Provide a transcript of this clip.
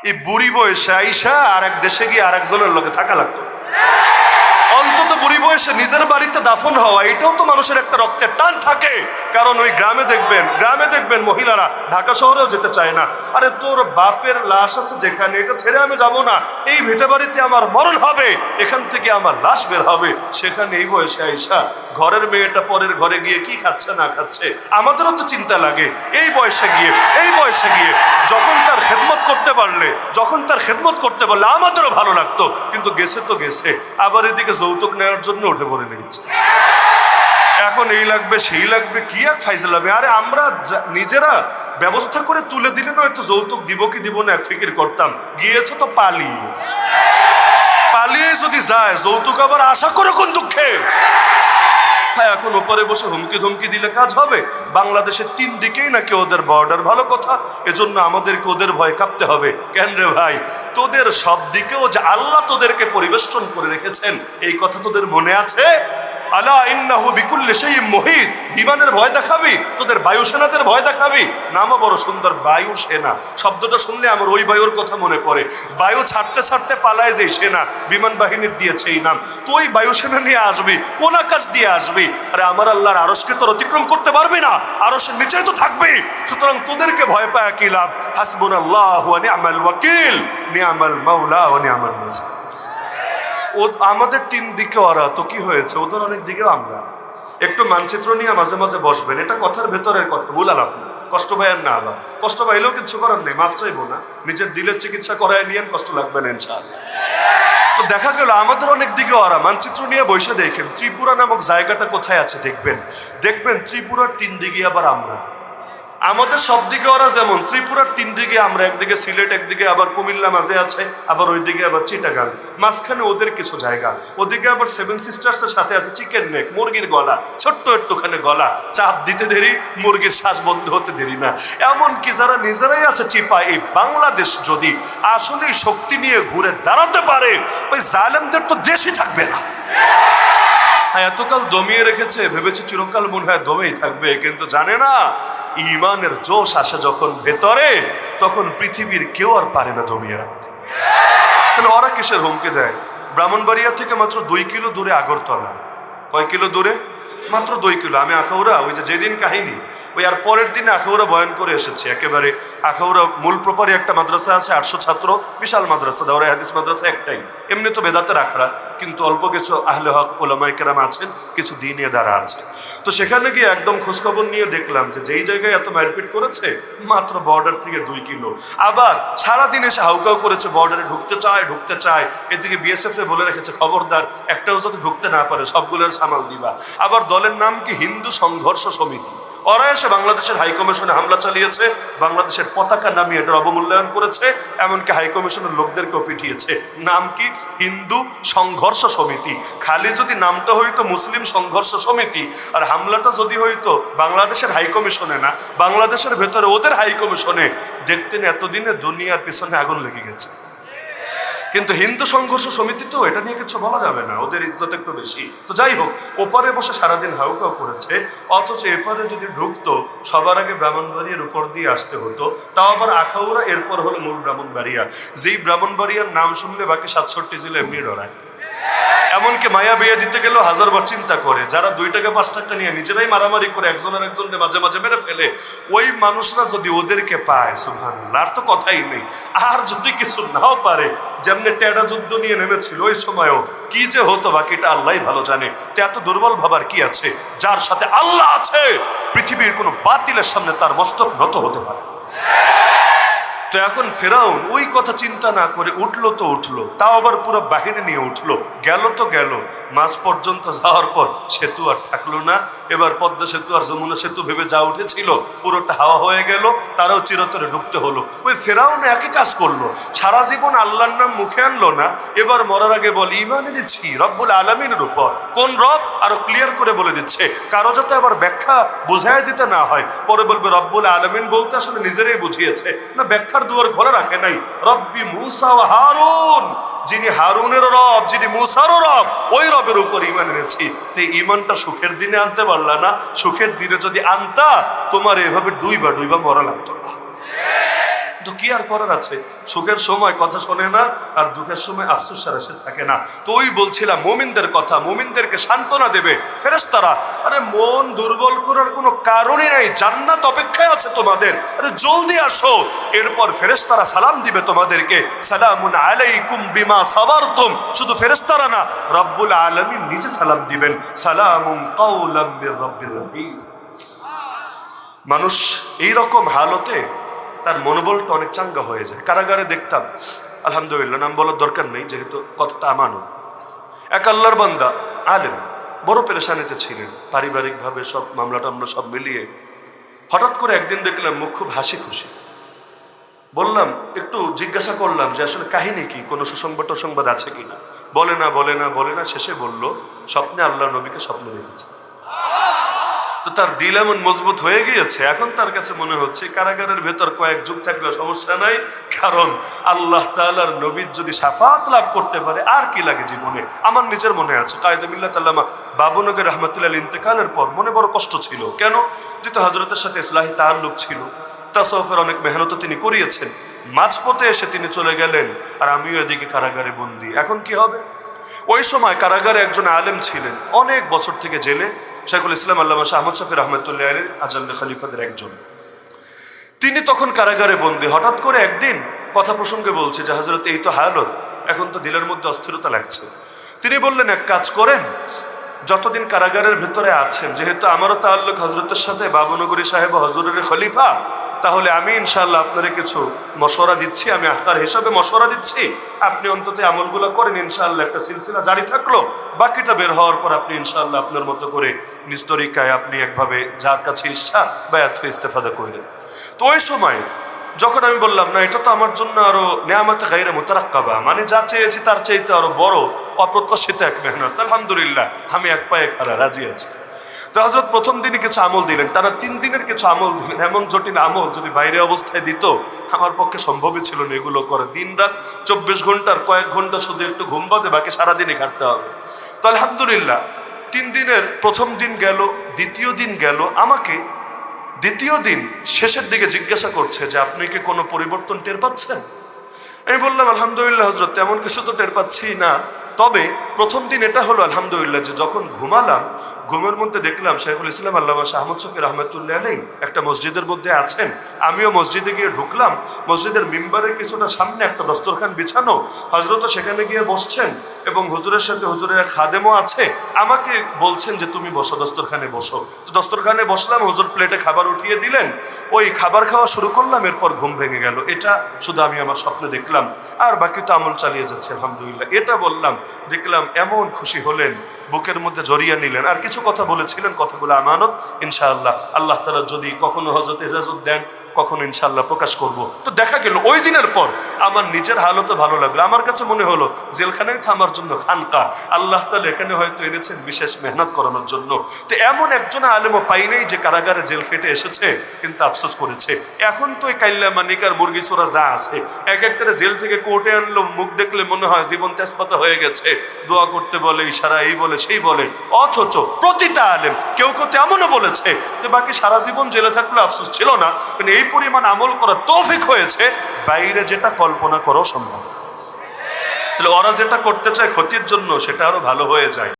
এই বুড়ি বয়সে আইসা আর এক দেশে গিয়ে আর একজনের লোকে থাকা লাগতো। অন্তত বুড়ি বয়সে নিজের বাড়িতে দাফন হওয়া, এটাও তো মানুষের একটা রক্তের টান থাকে। কারণ ওই গ্রামে দেখবেন মহিলারা ঢাকা শহরেও যেতে চায় না। আরে তোর বাপের লাশ আছে যেখানে, এটা ছেড়ে আমি যাব না। এই ভিটে বাড়িতে আমার মরণ হবে, এখান থেকে আমার লাশ বের হবে। সেখানে এই বয়সে আইসা ঘরের মেয়েটা পরের ঘরে গিয়ে কি খাচ্ছে না খাচ্ছে আমাদেরও তো চিন্তা লাগে। এই বয়সে গিয়ে যখন তার খেদমত করতে পারলে আমাদেরও ভালো লাগতো। কিন্তু গেছে তো গেছে, আবার এদিকে যৌতুক নেওয়ার জন্য উঠে পড়ে লেগেছে। এখন এই লাগবে সেই লাগবে, কি এক ফাইজলামে। আরে আমরা নিজেরা ব্যবস্থা করে তুলে দিলে নয়তো যৌতুক দিব কি দিব না এক ফিকির করতাম। গিয়েছে তো পালিয়ে যদি যায় যৌতুক আবার আশা করে কোন দুঃখে। হ্যাঁ, এখন ওপারে বসে হুমকি ধমকি দিলে কাজ হবে? বাংলাদেশের 3 দিকেই নাকি ওদের বর্ডার, ভালো কথা। এজন্য আমাদেরকে ওদের ভয় কাঁপতে হবে কেন রে ভাই? তোদের সব দিকেও যে আল্লাহ তোদেরকে পরিবেষ্টন করে রেখেছেন, এই কথা তোদের মনে আছে? আলা ইন্নাহু বিকুল্লি শাইইন মুহিত। বিমানের ভয় দেখাবি, তোদের বায়ুসেনাদের ভয় দেখাবি। নামও বড় সুন্দর, বায়ুসেনা শব্দটা শুনলে আমার ওই বায়ুর কথা মনে পড়ে। বায়ু ছাড়তে পালায় যে সেনা, বিমান বাহিনীর দিয়েছে এই নাম। তুই বায়ুসেনা নিয়ে আসবি, কোন আকাশ দিয়ে আসবি? আরে আমার আল্লাহর আরশকে তোর অতিক্রম করতে পারবি না, আরশের নিচেই তো থাকবি। সুতরাং তোদেরকে ভয় পায় কি লাভ? হাসবুনাল্লাহু ওয়া নি'মাল ওয়াকিল, নি'মাল মাওলা ওয়া নি'মাল নাসির। আমাদের 3 দিকে ওরা, তো কি হয়েছে? ওদের অনেক দিকেও আমরা। একটু মানচিত্র নিয়ে মাঝে মাঝে বসবেন, এটা কথার ভেতরের কথা, ভুলাল আপনি। কষ্ট পাইয়েন না, আবার কষ্ট পাইলেও কিছু করার নেই, মাফ চাইবো না। নিজের দিলের চিকিৎসা করায় নিয়েন, কষ্ট লাগবে না ইনশাআল্লাহ। তো দেখা গেল আমাদের অনেক দিকে ওরা। মানচিত্র নিয়ে বসে দেখেন ত্রিপুরা নামক জায়গাটা কোথায় আছে, দেখবেন ত্রিপুরার 3 দিকে আবার আমরা। আমাদের সব দিকে ওরা যেমন, ত্রিপুরার 3 দিকে আমরা, একদিকে সিলেট, একদিকে আবার কুমিল্লা মাঝে আছে, আবার ওইদিকে আবার চিটাগাং, মাঝখানে ওদের কিছু জায়গা। ওদিকে আবার 7 সিস্টার্সের সাথে আছে চিকেন নেক, মুরগির গলা, ছোট্ট একটুখানি গলা, চাপ দিতে দেরি, মুরগির শ্বাস বন্ধ হতে দেরি না। এমনকি যারা নিজেরাই আছে চিপা, এই বাংলাদেশ যদি আসলেই শক্তি নিয়ে ঘুরে দাঁড়াতে পারে, ওই জালেমদের তো দেশই থাকবে না। এতকাল দমিয়ে রেখেছে, ভেবেছে চিরকাল মনে হয় দমেই থাকবে, কিন্তু জানে না ইমানের জোশ আসে যখন ভেতরে, তখন পৃথিবীর কেউ আর পারে না দমিয়ে রাখতে। তাহলে ওরা কিসের হুমকি দেয়? ব্রাহ্মণবাড়িয়া থেকে মাত্র 2 কিলো দূরে আগরতলা। কয় কিলো দূরে? মাত্র 2 কিলো। আমি আখাউড়া, ওই যেদিন কাহিনী, ওই আর পরের দিনে আখাউড়া বয়ান করে এসেছি। একেবারে আখাউড়া মূল প্রপারে একটা মাদ্রাসা আছে, 800 ছাত্র, বিশাল মাদ্রাসা, দাওরায়ে হাদিস মাদ্রাসা একটাই। এমনি তো বেদাতের আখড়া, কিন্তু অল্প কিছু আহলে হক ওলামায়ে কেরাম আছেন, কিছু দ্বীনের দ্বারা আছে। তো সেখানে গিয়ে একদম খোঁজখবর নিয়ে দেখলাম যে যেই জায়গায় এত মারপিট করেছে, মাত্র বর্ডার থেকে 2 কিলো। আবার সারাদিন এসে হাউকাউ করেছে, বর্ডারে ঢুকতে চায়। এদিকে বিএসএফ বলে রেখেছে খবরদার একটাও যাতে ঢুকতে না পারে, সবগুলোর সামাল দিবা। আবার দলের নাম কি হিন্দু সংঘর্ষ সমিতি। ওরা এসে বাংলাদেশের হাইকমিশনে হামলা চালিয়েছে, বাংলাদেশের পতাকা নামিয়ে এটার অবমূল্যায়ন করেছে, এমনকি হাইকমিশনের লোকদেরকেও পিটিয়েছে। নাম কি? হিন্দু সংঘর্ষ সমিতি। খালি যদি নামটা হইতো মুসলিম সংঘর্ষ সমিতি, আর হামলাটা যদি হইতো বাংলাদেশের হাইকমিশনে না, বাংলাদেশের ভেতরে ওদের হাইকমিশনে, দেখতেন এতদিনে দুনিয়ার পিছনে আগুন লেগে গেছে। কিন্তু হিন্দু সংঘর্ষ সমিতি তো এটা নিয়ে কিছু বলা যাবে না, ওদের ইজ্জত একটু বেশি। তো যাই হোক, ওপারে বসে সারাদিন হাউকাউ করেছে, অথচ এপারে যদি ঢুকতো সবার আগে ব্রাহ্মণবাড়িয়ার উপর দিয়ে আসতে হতো, তাও আবার আখাউড়া, এরপর হলো মূল ব্রাহ্মণবাড়িয়া। যেই ব্রাহ্মণবাড়িয়ার নাম শুনলে বাকি 67 জেলা এমনি ডরায়। এমনকি মায়া বিয়ে দিতে গেলেও 1000 বার চিন্তা করে। যারা 2 টাকা 5 টাকা নিয়ে নিজেরাই মারামারি করে একজনকে মাঝে মাঝে মেরে ফেলে, ওই মানুষরা যদি ওদেরকে পায়, সুবহানাল্লাহ, আর তো কথাই নেই। আর যদি কিছু নাও পারে, যেমনি টেডা যুদ্ধ নিয়ে নেমেছিল ওই সময়ও, কি যে হতো বাকিটা আল্লাহই ভালো জানে। তো এত দুর্বল ভাবার কি আছে? যার সাথে আল্লাহ আছে, পৃথিবীর কোনো বাতিলের সামনে তার মস্তক নত হতে পারে। তো এখন ফেরাউন ওই কথা চিন্তা না করে উঠলো তো উঠলো, তাও আবার পুরো বাহিনী নিয়ে উঠলো। গেল তো গেল, মাঝ পর্যন্ত যাওয়ার পর সেতু আর থাকলো না। এবার পদ্মা সেতু আর যমুনা সেতু ভেবে যা উঠেছিল পুরোটা হাওয়া হয়ে গেল, তারাও চিরতরে ঢুকতে হলো। ওই ফেরাউন একই কাজ করলো, সারা জীবন আল্লাহর নাম মুখে আনলো না, এবার মরার আগে বলে ঈমান এনেছি রব্বুল আলামিনের উপর। কোন রব? আরো ক্লিয়ার করে বলে দিচ্ছে, কারো যাতে আবার ব্যাখ্যা বুঝাই দিতে না হয়। পরে বলবে রব্বুল আলামিন বলতে আসলে নিজেরাই বুঝিয়েছে না, ব্যাখ্যার দুয়ার খোলা রাখে নাই। রব্বি মূসা ওয়া হারুন, যিনি হারুনের রব, যিনি মূসারও রব, ওই রবের উপর ঈমান এনেছি। তো ঈমানটা সুখের দিনে আনতে পারলা না, সুখের দিনে যদি আনতা তোমার এভাবে ডুইবা মরা লাগতো না। তো কি আর করার আছে, সুখের সময় কথা শোনে না আর দুঃখের সময় আফসোস সারা শেষ থাকে না। তো ওই বলছিলাম মুমিনদের কথা, মুমিনদেরকে সান্ত্বনা দেবে ফেরেশতারা। আরে মন দুর্বল করার কোনো কারণই নাই, জান্নাত অপেক্ষায় আছে তোমাদের, আরে জলদি আসো। এরপর ফেরেশতারা সালাম দিবে তোমাদেরকে, সালামুন আলাইকুম বিমা সাবারতুম। শুধু ফেরেশতারা না, রব্বুল আলামিন নিজে সালাম দিবেন, সালামুন কাওলাম মির রাব্বির রহিম। মানুষ এইরকম হালতে তার মনোবলটা অনেক চাঙ্গা হয়ে যায়। কারাগারে দেখতাম, আলহামদুলিল্লাহ, নাম বলার দরকার নেই যেহেতু কথাটা আমানত, এক আল্লাহর বান্দা আলেম, বড় পেরেশানিতে ছিলেন পারিবারিকভাবে, সব মামলা টামলা সব মিলিয়ে। হঠাৎ করে একদিন দেখলাম মুখ খুব হাসি খুশি। বললাম, একটু জিজ্ঞাসা করলাম যে আসলে কাহিনী কি, কোনো সুসংবাদ টসংবাদ আছে কিনা। বলে না বলে না বলে না, শেষে বলল স্বপ্নে আল্লাহ নবীকে স্বপ্নে দেখেছে। তো তার দিল এমন মজবুত হয়ে গিয়েছে, এখন তার কাছে মনে হচ্ছে কারাগারের ভেতর কয়েক যুগ থাকলে সমস্যা নাই, কারণ আল্লাহ তাআলার নবীর যদি শাফাত লাভ করতে পারে আর কি লাগে জীবনে। আমার নিজের মনে আছে কায়েদে মিল্লাত আল্লামা বাবুনগর রহমতুল্লাহ ইন্তেকালের পর মনে বড় কষ্ট ছিল। কেন? যেহেতু হযরতের সাথে ইসলাহি তাআল্লুক ছিল, তাসাউফের অনেক মেহনত তিনি করিয়েছেন, মাঝপথে এসে তিনি চলে গেলেন আর আমিও এদিকে কারাগারে বন্দী। এখন কি হবে? ওই সময় কারাগারে একজন আলেম ছিলেন, অনেক বছর থেকে জেলে, শাইখুল ইসলাম আল্লামা শাহ আহমদ শফি রহমতুল্লাহ আলাইহির আজাল্লে খলিফাদের একজন। তিনি তখন কারাগারে বন্দী। হঠাৎ করে একদিন কথা প্রসঙ্গে বলছে যে হযরত এই তো হালত, এখন তো দিলের মধ্যে অস্থিরতা লাগছে। তিনি বললেন, এক কাজ করেন, যতদিন কারাগারের ভেতরে আছেন, যেহেতু আমারও তাআল্লুক হযরতের সাথে, বাবুনগরী সাহেব হযরতের খলিফা, তাহলে আমি ইনশাআল্লাহ আপনারে কিছু মশওয়ারা দিচ্ছি, আমি আখতার হিসাবে মশওয়ারা দিচ্ছি, আপনি অন্তত আমলগুলো করেন, ইনশাআল্লাহ একটা সিলসিলা জারি থাকলো, বাকিটা বের হওয়ার পর আপনি ইনশাআল্লাহ আপনার মতো করে নিজ তরিকায় আপনি একভাবে যার কাছে ইচ্ছা বায়াত হয়ে ইস্তেফাদা করেন। তো ওই সময় যখন আমি বললাম, না এটা তো আমার জন্য আরো নেয়ামত গায়রে মুতারাক্কাবা, মানে যা চেয়েছি তার চাইতে আরো বড় অপ্রত্যাশিত এক মেহনত, আলহামদুলিল্লাহ আমি এক পায়ে খাড়া, রাজি আছি। তো হযরত প্রথম দিনই কিছু আমল দিলেন, টানা 3 দিনের কিছু আমল দিলেন। এমন জটিল আমল যদি বাইরে অবস্থায় দিত আমার পক্ষে সম্ভবই ছিল না এগুলো করে। দিন রাত 24 ঘন্টার কয়েক ঘন্টা শুধু একটু ঘুম বাদে বাকি সারাদিনই খাটতে হবে। তো আলহামদুলিল্লাহ 3 দিনের প্রথম দিন গেল, দ্বিতীয় দিন গেল। আমাকে দ্বিতীয় দিন শেষের দিকে জিজ্ঞাসা করছে যে আপনি কি কোনো পরিবর্তন টের পাচ্ছেন? আমি বললাম, আলহামদুলিল্লাহ হযরত, তেমন কিছু তো টের পাচ্ছি না, তবে প্রথম দিন এটা হলো আলহামদুলিল্লাহ যে যখন ঘুমালাম, ঘুমের মধ্যে দেখলাম শাইখুল ইসলাম আল্লামা শাহ আহমদ শফি রহমতুল্লাহ আলাইহি একটা মসজিদের মধ্যে আছেন। আমিও মসজিদে গিয়ে ঢুকলাম, মসজিদের মিম্বারের কিছুটা সামনে একটা দস্তরখান বিছানো, হযরতও সেখানে গিয়ে বসছেন এবং হুজুরের সাথে হুজুরের এক খাদেমও আছে। আমাকে বলছেন যে তুমি বসো, দস্তরখানে বসো। তো দস্তরখানে বসলাম, হুজুর প্লেটে খাবার উঠিয়ে দিলেন, ওই খাবার খাওয়া শুরু করলাম, এরপর ঘুম ভেঙে গেল। এটা শুধু আমি আমার স্বপ্নে দেখলাম, আর বাকি তো আমল চালিয়ে যাচ্ছে আলহামদুলিল্লাহ। এটা বললাম, দেখলাম এমন খুশি হলেন, বুকের মধ্যে জড়িয়ে নিলেন। আর কিছু কথা বলেছিলেন, কথাগুলো আমানত, ইনশাআল্লাহ আল্লাহ তাআলা যদি কখনো হযরত ইজাজত দেন, কখনো ইনশাআল্লাহ প্রকাশ করব। তো দেখা গেল ওই দিনের পর আমার নিজের হালতে ভালো লাগলো। আমার কাছে মনে হলো জেলখানায় তো আমার জন্য খানকা, আল্লাহ তাআলা এখানে হয়তো এনেছেন বিশেষ মেহনত করানোর জন্য। তো এমন একজন আলেমও পাই নাই যে কারাগারে জেল খেটে এসেছে কিন্তু আফসোস করেছে। এখন তো এই কাইল্লা মানিক আর মুরগি চোরা যা আছে, এক একটা জেল থেকে কোর্টে আনলো, মুখ দেখলে মনে হয় জীবন তেজপাতা হয়ে গেছে, দোয়া করতে বলে, ইশারা এই বলে সেই বলে। অথচ প্রতিটা আলেম কেউ কেউ এমনও বলেছে যে বাকি সারা জীবন জেলে থাকলে আফসোস ছিল না, কিন্তু এই পরিমাণ আমল করার তৌফিক হয়েছে বাইরে যেটা কল্পনা করাও সম্ভব। তাহলে ওরা যেটা করতে চায় ক্ষতির জন্য, সেটা আরো ভালো হয়ে যায়।